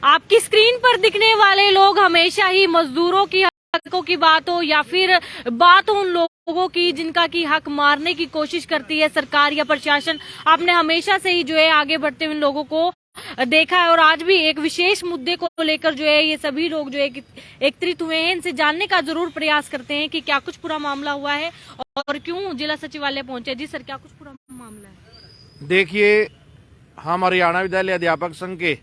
आपकी स्क्रीन पर दिखने वाले लोग हमेशा ही मजदूरों की हकों की बात हो या फिर बात हो उन लोगों की जिनका की हक मारने की कोशिश करती है सरकार या प्रशासन, आपने हमेशा से ही जो है आगे बढ़ते हुए लोगों को देखा है। और आज भी एक विशेष मुद्दे को लेकर जो है ये सभी लोग जो है एकत्रित हुए हैं। इनसे जानने का जरूर प्रयास करते हैं कि क्या कुछ पूरा मामला हुआ है और क्यों जिला सचिवालय पहुंचे। जी सर, क्या कुछ पूरा मामला है? देखिए, हम हरियाणा विद्यालय अध्यापक संघ के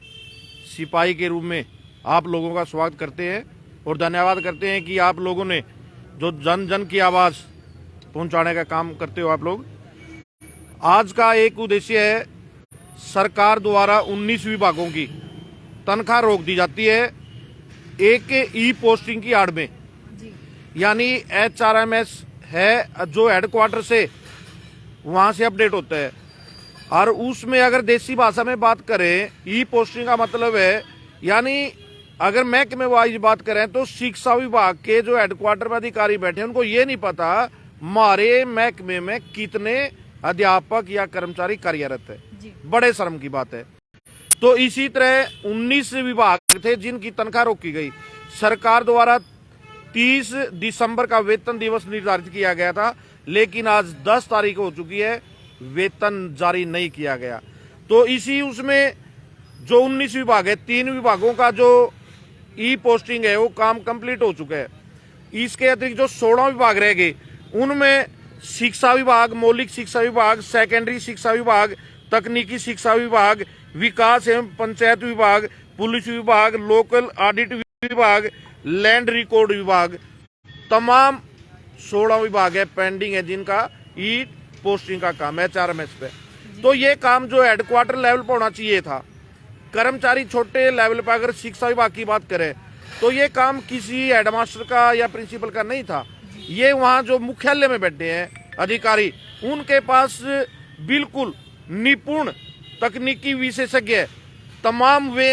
सिपाही के रूप में आप लोगों का स्वागत करते हैं और धन्यवाद करते हैं कि आप लोगों ने जो जन जन की आवाज़ पहुंचाने का काम करते हो। आप लोग आज का एक उद्देश्य है, सरकार द्वारा 19 विभागों की तनख्वाह रोक दी जाती है एक ई पोस्टिंग की आड़ में, यानी HRMS है जो हेडक्वार्टर से वहां से अपडेट होता है। और उसमें अगर देसी भाषा में बात करें, ई पोस्टिंग का मतलब है, यानी अगर महकमे वाइज बात करें तो शिक्षा विभाग के जो हेडक्वार्टर में अधिकारी बैठे हैं उनको ये नहीं पता हमारे महकमे में कितने अध्यापक या कर्मचारी कार्यरत है। बड़े शर्म की बात है। तो इसी तरह 19 विभाग थे जिनकी तनख्वाह रोकी गई। सरकार द्वारा 30 दिसंबर का वेतन दिवस निर्धारित किया गया था, लेकिन आज 10 तारीख हो चुकी है, वेतन जारी नहीं किया गया। तो इसी उसमें जो 19 विभाग है, 3 विभागों का जो ई पोस्टिंग है वो काम कंप्लीट हो चुका है। इसके अतिरिक्त जो 16 विभाग रह गए उनमें शिक्षा विभाग, मौलिक शिक्षा विभाग, सेकेंडरी शिक्षा विभाग, तकनीकी शिक्षा विभाग, विकास एवं पंचायत विभाग, पुलिस विभाग, लोकल ऑडिट विभाग, लैंड रिकॉर्ड विभाग, तमाम 16 विभाग है पेंडिंग है जिनका ई पोस्टिंग का काम है HRMS पे। तो ये काम जो हेडक्वार्टर लेवल पर होना चाहिए था। कर्मचारी छोटे लेवल पर अगर शिक्षा विभाग की बात करें तो ये काम किसी हेडमास्टर का या प्रिंसिपल का नहीं था। ये वहाँ जो मुख्यालय में बैठे हैं अधिकारी, उनके पास बिल्कुल निपुण तकनीकी विशेषज्ञ तमाम वे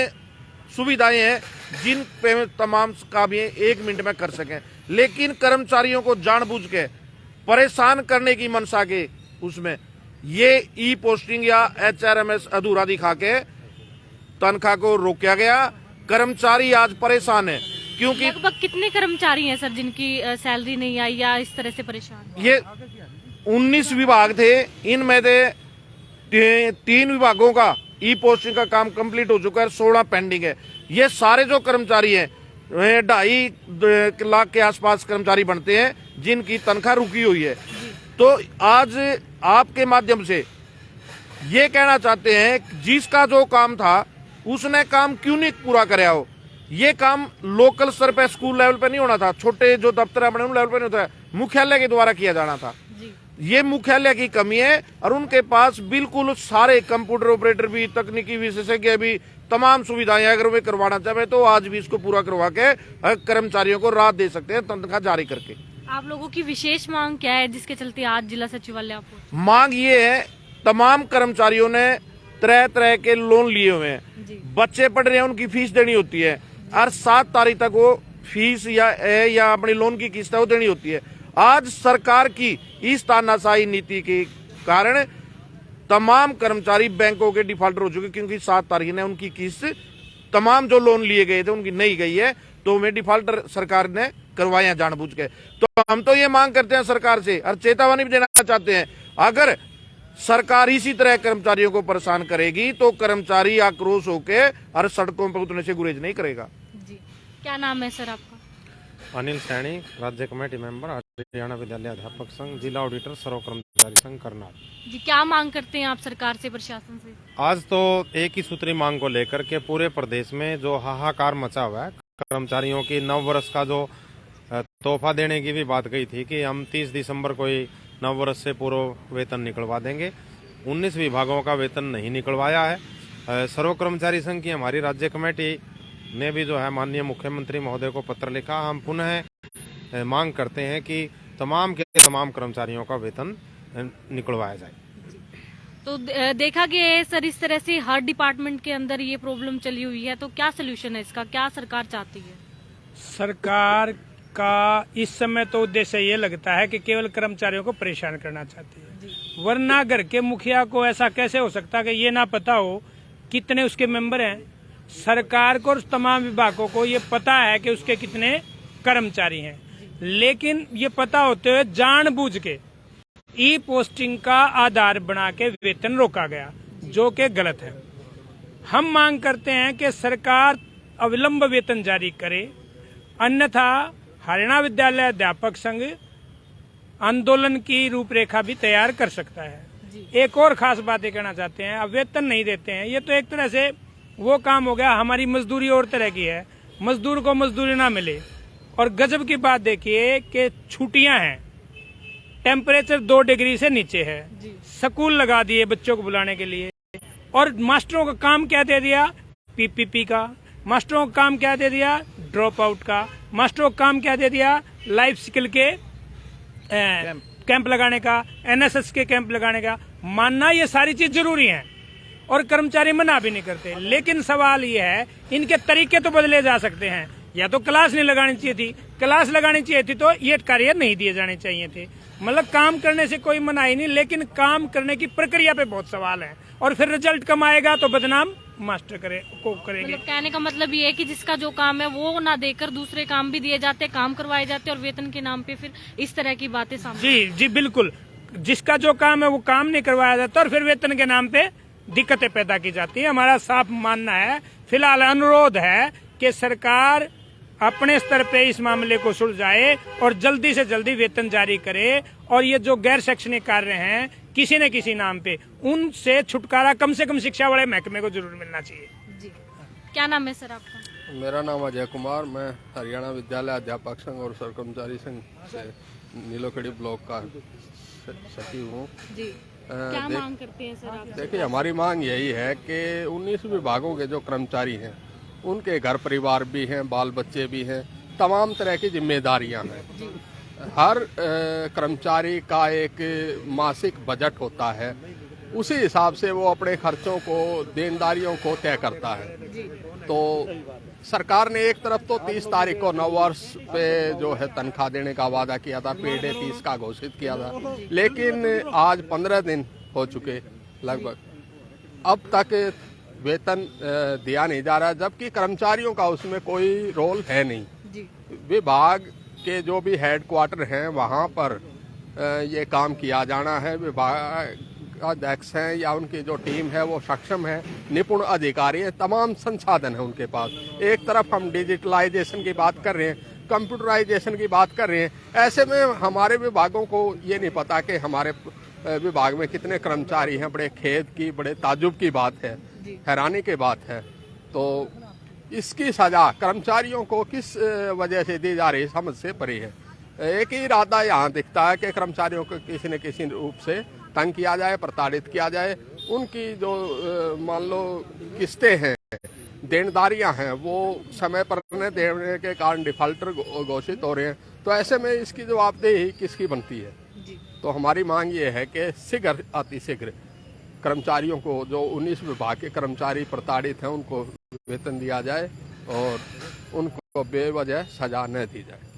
सुविधाएं हैं जिन पे तमाम काम ये 1 मिनट में कर सकें। लेकिन कर्मचारियों को जानबूझ के परेशान करने की मनसा के उसमें ये ई पोस्टिंग या HRMS अधूरा दिखा के तनख्वाह को रोका गया। कर्मचारी आज परेशान है क्योंकि लगभग कितने कर्मचारी हैं सर जिनकी सैलरी नहीं आई या इस तरह से परेशान? ये 19 विभाग थे, इनमें से 3 विभागों का ई पोस्टिंग का काम कंप्लीट हो चुका है, 16 पेंडिंग है। ये सारे जो कर्मचारी हैं 2.5 लाख के आसपास कर्मचारी बनते हैं जिनकी तनख्वाह रुकी हुई है। तो आज आपके माध्यम से ये कहना चाहते हैं जिसका जो काम था उसने काम क्यों नहीं पूरा कराया हो। ये काम लोकल स्तर पे स्कूल लेवल पे नहीं होना था, छोटे जो दफ्तर है बड़े लेवल पे नहीं होता है, मुख्यालय के द्वारा किया जाना था। ये मुख्यालय की कमी है और उनके पास बिल्कुल सारे कंप्यूटर ऑपरेटर भी, तकनीकी विशेषज्ञ भी, तमाम सुविधाएं अगर वे करवाना चाहे तो आज भी इसको पूरा करवा के कर्मचारियों को राहत दे सकते हैं तनख्वाह जारी करके। आप लोगों की विशेष मांग क्या है जिसके चलते आज जिला सचिवालय आप? मांग ये है, तमाम कर्मचारियों ने तरह तरह के लोन लिए हुए हैं, बच्चे पढ़ रहे हैं, उनकी फीस देनी होती है और 7 तारीख तक वो फीस या अपनी लोन की किस्त है वो देनी होती है। आज सरकार की इस तानाशाही नीति के कारण तमाम कर्मचारी बैंकों के डिफॉल्टर हो चुके क्योंकि 7 तारीख ने उनकी किस्त तमाम जो लोन लिए गए थे उनकी नहीं गई है, तो वे डिफॉल्टर सरकार ने करवाए हैं जानबूझ के। तो हम तो ये मांग करते हैं सरकार से और चेतावनी भी देना चाहते हैं, अगर सरकार इसी तरह कर्मचारियों को परेशान करेगी तो कर्मचारी आक्रोश होके और सड़कों पर उतरने से गुरेज नहीं करेगा। जी, क्या नाम है सर आपका? अनिल सैनी, राज्य कमेटी मेंबर, हरियाणा विद्यालय अध्यापक संघ, जिला ऑडिटर, सर्व कर्मचारी संघ करनाल। जी, क्या मांग करते हैं आप सरकार से, प्रशासन से? आज तो एक ही सूत्री मांग को लेकर के पूरे प्रदेश में जो हाहाकार मचा हुआ है, कर्मचारियों की 9 वर्ष का जो तोहफा देने की भी बात कही थी कि हम 30 दिसंबर को ही 9 वर्ष से पूर्व वेतन निकलवा देंगे। 19 विभागों का वेतन नहीं निकलवाया है। सर्व कर्मचारी संघ की हमारी राज्य कमेटी ने भी जो है माननीय मुख्यमंत्री महोदय को पत्र लिखा। हम पुनः मांग करते हैं कि तमाम के तमाम कर्मचारियों का वेतन निकलवाया जाए। तो देखा गया है सर इस तरह से हर डिपार्टमेंट के अंदर ये प्रॉब्लम चली हुई है, तो क्या सोल्यूशन है इसका, क्या सरकार चाहती है? सरकार का इस समय तो उद्देश्य ये लगता है कि केवल कर्मचारियों को परेशान करना चाहती है, वरना घर के मुखिया को ऐसा कैसे हो सकता है कि ये ना पता हो कितने उसके मेंबर हैं, सरकार को और तमाम विभागों को ये पता है कि उसके कितने कर्मचारी हैं, लेकिन ये पता होते हुए जानबूझ के ई पोस्टिंग का आधार बना के वेतन रोका गया, जो कि गलत है। हम मांग करते हैं कि सरकार अविलंब वेतन जारी करे, अन्यथा हरियाणा विद्यालय अध्यापक संघ आंदोलन की रूपरेखा भी तैयार कर सकता है। एक और खास बात ये कहना चाहते हैं, अब वेतन नहीं देते हैं, ये तो एक तरह से वो काम हो गया, हमारी मजदूरी और तरह की है, मजदूर को मजदूरी ना मिले। और गजब की बात देखिए कि छुट्टियां हैं, टेम्परेचर 2 डिग्री से नीचे है, स्कूल लगा दिए बच्चों को बुलाने के लिए, और मास्टरों का काम क्या दे दिया, पीपीपी का, मास्टरों का काम क्या दे दिया, ड्रॉप आउट का, मास्टरों का काम क्या दे दिया, लाइफ स्किल के कैंप लगाने का, एनएसएस के कैंप लगाने का। मानना ये सारी चीज जरूरी है और कर्मचारी मना भी नहीं करते, लेकिन सवाल ये है इनके तरीके तो बदले जा सकते हैं। या तो क्लास नहीं लगानी चाहिए थी, क्लास लगानी चाहिए थी तो ये कार्य नहीं दिए जाने चाहिए थे। मतलब काम करने से कोई मनाही नहीं, लेकिन काम करने की प्रक्रिया पे बहुत सवाल है, और फिर रिजल्ट कम आएगा तो बदनाम मास्टर करेंगे। मतलब कहने का मतलब ये है कि जिसका जो काम है वो ना देकर दूसरे काम भी दिए जाते, काम करवाए जाते, और वेतन के नाम पे फिर इस तरह की बातें सामने। जी बिल्कुल, जिसका जो काम है वो काम नहीं करवाया जाता और फिर वेतन के नाम पे दिक्कतें पैदा की जाती है। हमारा साफ मानना है, फिलहाल अनुरोध है कि सरकार अपने स्तर पे इस मामले को सुलझाए और जल्दी से जल्दी वेतन जारी करे, और ये जो गैर शैक्षणिक कार्य हैं किसी न किसी नाम पे, उनसे छुटकारा कम से कम शिक्षा वाले महकमे को जरूर मिलना चाहिए। जी, क्या नाम है सर आपका? मेरा नाम अजय कुमार, मैं हरियाणा विद्यालय अध्यापक संघ और सर कर्मचारी संघ से नीलोखेड़ी ब्लॉक का सचिव हूँ। जी, क्या मांग करते हैं सर आप? देखिए, हमारी मांग यही है कि 19 विभागों के जो कर्मचारी हैं उनके घर परिवार भी हैं, बाल बच्चे भी हैं, तमाम तरह की जिम्मेदारियां हैं। हर कर्मचारी का एक मासिक बजट होता है, उसी हिसाब से वो अपने खर्चों को, देनदारियों को तय करता है। तो सरकार ने एक तरफ तो 30 तारीख को नववर्ष पे जो है तनख्वाह देने का वादा किया था, पे डे 30 का घोषित किया था, लेकिन आज 15 दिन हो चुके लगभग, अब तक वेतन दिया नहीं जा रहा, जबकि कर्मचारियों का उसमें कोई रोल है नहीं। विभाग के जो भी हेडक्वार्टर हैं वहाँ पर ये काम किया जाना है। विभाग अध्यक्ष हैं या उनकी जो टीम है वो सक्षम है, निपुण अधिकारी हैं, तमाम संसाधन है उनके पास। एक तरफ हम डिजिटलाइजेशन की बात कर रहे हैं, कंप्यूटराइजेशन की बात कर रहे हैं, ऐसे में हमारे विभागों को ये नहीं पता कि हमारे विभाग में कितने कर्मचारी हैं। बड़े खेद की, बड़े ताजुब की बात है, हैरानी की बात है। तो इसकी सजा कर्मचारियों को किस वजह से दी जा रही है, समझ से परे है। एक ही इरादा यहाँ दिखता है कि कर्मचारियों को किसी न किसी रूप से तंग किया जाए, प्रताड़ित किया जाए। उनकी जो मान लो किस्तें हैं, देनदारियां हैं, वो समय पर न देने के कारण डिफाल्टर घोषित हो रहे हैं। तो ऐसे में इसकी जवाबदेही किसकी बनती है? तो हमारी मांग ये है कि शीघ्र अतिशीघ्र कर्मचारियों को, जो 19 विभाग के कर्मचारी प्रताड़ित हैं, उनको वेतन दिया जाए और उनको बेवजह सजा न दी जाए।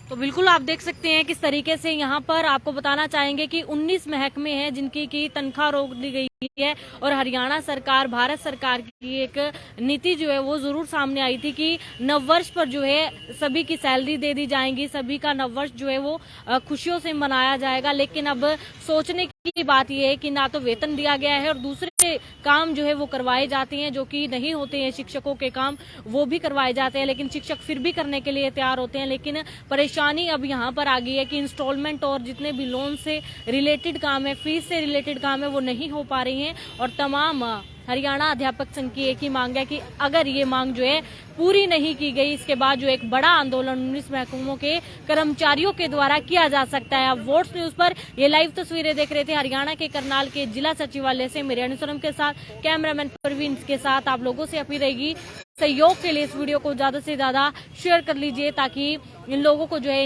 तो बिल्कुल आप देख सकते हैं किस तरीके से यहाँ पर आपको बताना चाहेंगे कि 19 महकमे हैं जिनकी की तनख्वाह रोक दी गई है, और हरियाणा सरकार, भारत सरकार की एक नीति जो है वो जरूर सामने आई थी कि नववर्ष पर जो है सभी की सैलरी दे दी जाएगी, सभी का नववर्ष जो है वो खुशियों से मनाया जाएगा। लेकिन अब सोचने की बात यह है कि ना तो वेतन दिया गया है और दूसरे काम जो है वो करवाए जाते हैं जो कि नहीं होते हैं। शिक्षकों के काम वो भी करवाए जाते हैं, लेकिन शिक्षक फिर भी करने के लिए तैयार होते हैं। लेकिन परेशानी अब यहाँ पर आ गई है कि इंस्टॉलमेंट और जितने भी लोन से रिलेटेड काम है, फीस से रिलेटेड काम है, वो नहीं हो पा रही हैं। और तमाम हरियाणा अध्यापक संघ की एक ही मांग है कि अगर ये मांग जो है पूरी नहीं की गई, इसके बाद जो एक बड़ा आंदोलन 19 महकमों के कर्मचारियों के द्वारा किया जा सकता है। आप वोट्स न्यूज पर ये लाइव तस्वीरें देख रहे थे हरियाणा के करनाल के जिला सचिवालय से। मेरे अनुसरम के साथ कैमरामैन परवीन के साथ आप लोगों से अपील रहेगी सहयोग के लिए इस वीडियो को ज्यादा से ज्यादा शेयर कर लीजिए, ताकि इन लोगों को जो है